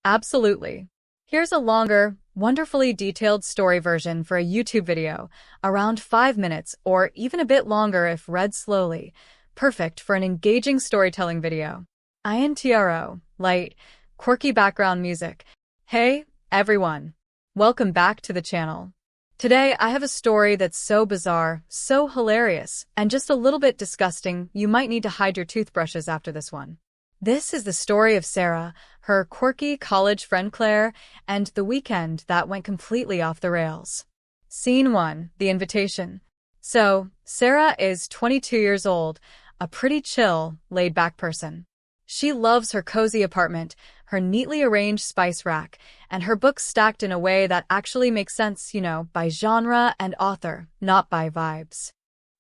Absolutely. Here's a longer, wonderfully detailed story version for a YouTube video, around 5 minutes or even a bit longer if read slowly. Perfect for an engaging storytelling video. Intro, light, quirky background music. Hey, everyone. Welcome back to the channel. Today, I have a story that's so bizarre, so hilarious, and just a little bit disgusting, you might need to hide your toothbrushes after this one. This is the story of Sarah, her quirky college friend Claire, and the weekend that went completely off the rails. Scene 1, The Invitation. So, Sarah is 22 years old, a pretty chill, laid-back person. She loves her cozy apartment, her neatly arranged spice rack, and her books stacked in a way that actually makes sense, by genre and author, not by vibes.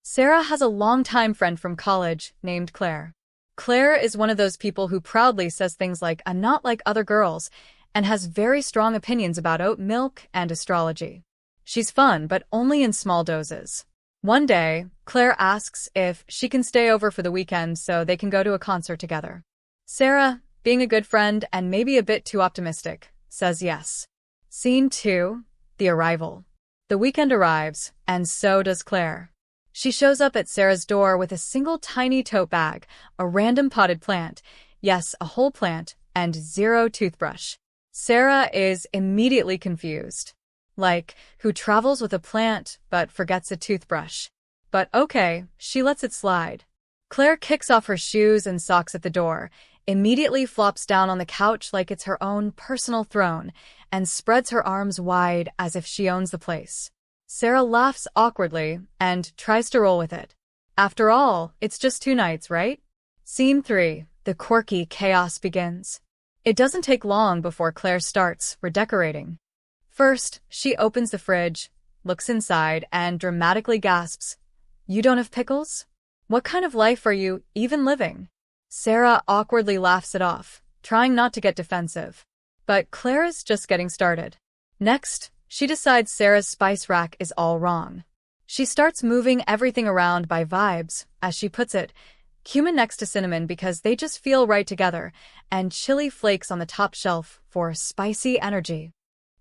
Sarah has a longtime friend from college named Claire. Claire is one of those people who proudly says things like, "I'm not like other girls," and has very strong opinions about oat milk and astrology. She's fun, but only in small doses. One day, Claire asks if she can stay over for the weekend so they can go to a concert together. Sarah, being a good friend and maybe a bit too optimistic, says yes. Scene 2, The Arrival. The weekend arrives, and so does Claire. She shows up at Sarah's door with a single tiny tote bag, a random potted plant, yes, a whole plant, and zero toothbrush. Sarah is immediately confused. Like, who travels with a plant but forgets a toothbrush? But okay, she lets it slide. Claire kicks off her shoes and socks at the door, immediately flops down on the couch like it's her own personal throne, and spreads her arms wide as if she owns the place. Sarah laughs awkwardly and tries to roll with it. After all, it's just 2 nights, right? Scene 3, The quirky chaos begins. It doesn't take long before Claire starts redecorating. First, she opens the fridge, looks inside, and dramatically gasps, "You don't have pickles? What kind of life are you even living?" Sarah awkwardly laughs it off, trying not to get defensive. But Claire is just getting started. Next, she decides Sarah's spice rack is all wrong. She starts moving everything around by vibes, as she puts it, cumin next to cinnamon because they just feel right together, and chili flakes on the top shelf for spicy energy.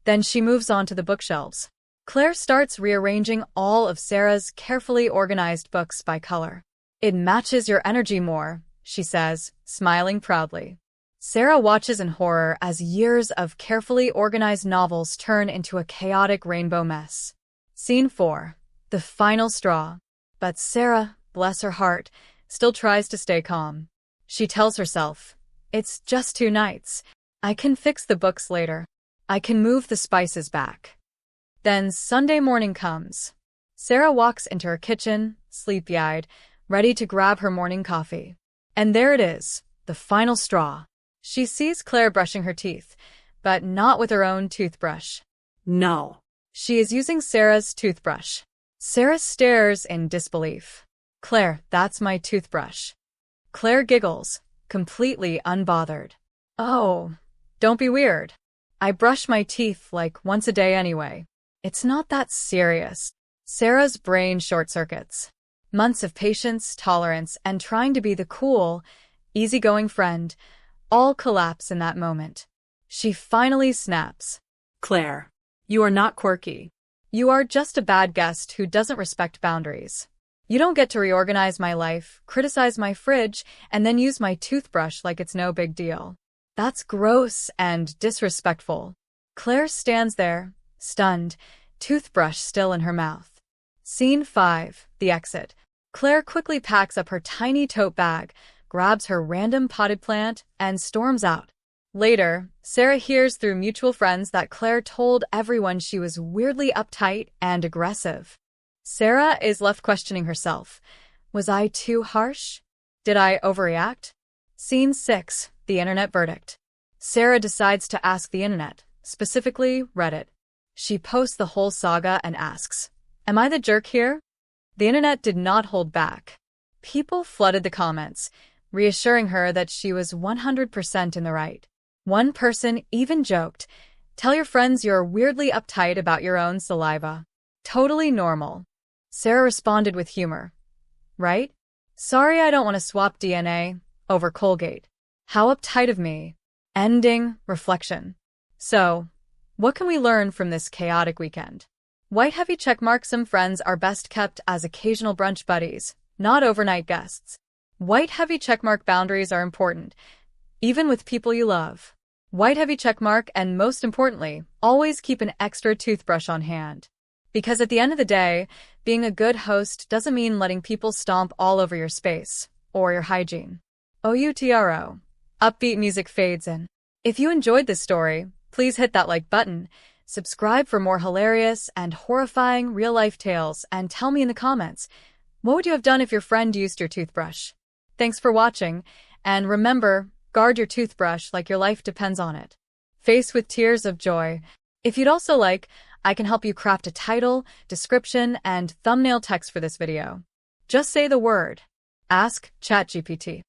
Then she moves on to the bookshelves. Claire starts rearranging all of Sarah's carefully organized books by color. "It matches your energy more," she says, smiling proudly. Sarah watches in horror as years of carefully organized novels turn into a chaotic rainbow mess. Scene 4, The Final Straw. But Sarah, bless her heart, still tries to stay calm. She tells herself, "It's just 2 nights. I can fix the books later. I can move the spices back." Then Sunday morning comes. Sarah walks into her kitchen, sleepy-eyed, ready to grab her morning coffee. And there it is, the final straw. She sees Claire brushing her teeth, but not with her own toothbrush. No. She is using Sarah's toothbrush. Sarah stares in disbelief. "Claire, that's my toothbrush." Claire giggles, completely unbothered. "Oh, don't be weird. I brush my teeth like once a day anyway. It's not that serious." Sarah's brain short-circuits. Months of patience, tolerance, and trying to be the cool, easygoing friend all collapse in that moment. She finally snaps. "Claire, you are not quirky. You are just a bad guest who doesn't respect boundaries. You don't get to reorganize my life, criticize my fridge, and then use my toothbrush like it's no big deal. That's gross and disrespectful." Claire stands there, stunned, toothbrush still in her mouth. Scene 5, The Exit. Claire quickly packs up her tiny tote bag, grabs her random potted plant, and storms out. Later, Sarah hears through mutual friends that Claire told everyone she was weirdly uptight and aggressive. Sarah is left questioning herself. Was I too harsh? Did I overreact? Scene 6, The Internet Verdict. Sarah decides to ask the internet, specifically Reddit. She posts the whole saga and asks, "Am I the jerk here?" The internet did not hold back. People flooded the comments, reassuring her that she was 100% in the right. One person even joked, "Tell your friends you're weirdly uptight about your own saliva. Totally normal." Sarah responded with humor. "Right? Sorry I don't want to swap DNA over Colgate. How uptight of me." Ending reflection. So, what can we learn from this chaotic weekend? White heavy checkmark. Some friends are best kept as occasional brunch buddies, not overnight guests. White heavy checkmark. Boundaries are important, even with people you love. White heavy checkmark, and most importantly, always keep an extra toothbrush on hand. Because at the end of the day, being a good host doesn't mean letting people stomp all over your space or your hygiene. OUTRO. Upbeat music fades in. If you enjoyed this story, please hit that like button, subscribe for more hilarious and horrifying real-life tales, and tell me in the comments, what would you have done if your friend used your toothbrush? Thanks for watching, and remember, guard your toothbrush like your life depends on it. Face with tears of joy. If you'd also like, I can help you craft a title, description, and thumbnail text for this video. Just say the word. Ask ChatGPT.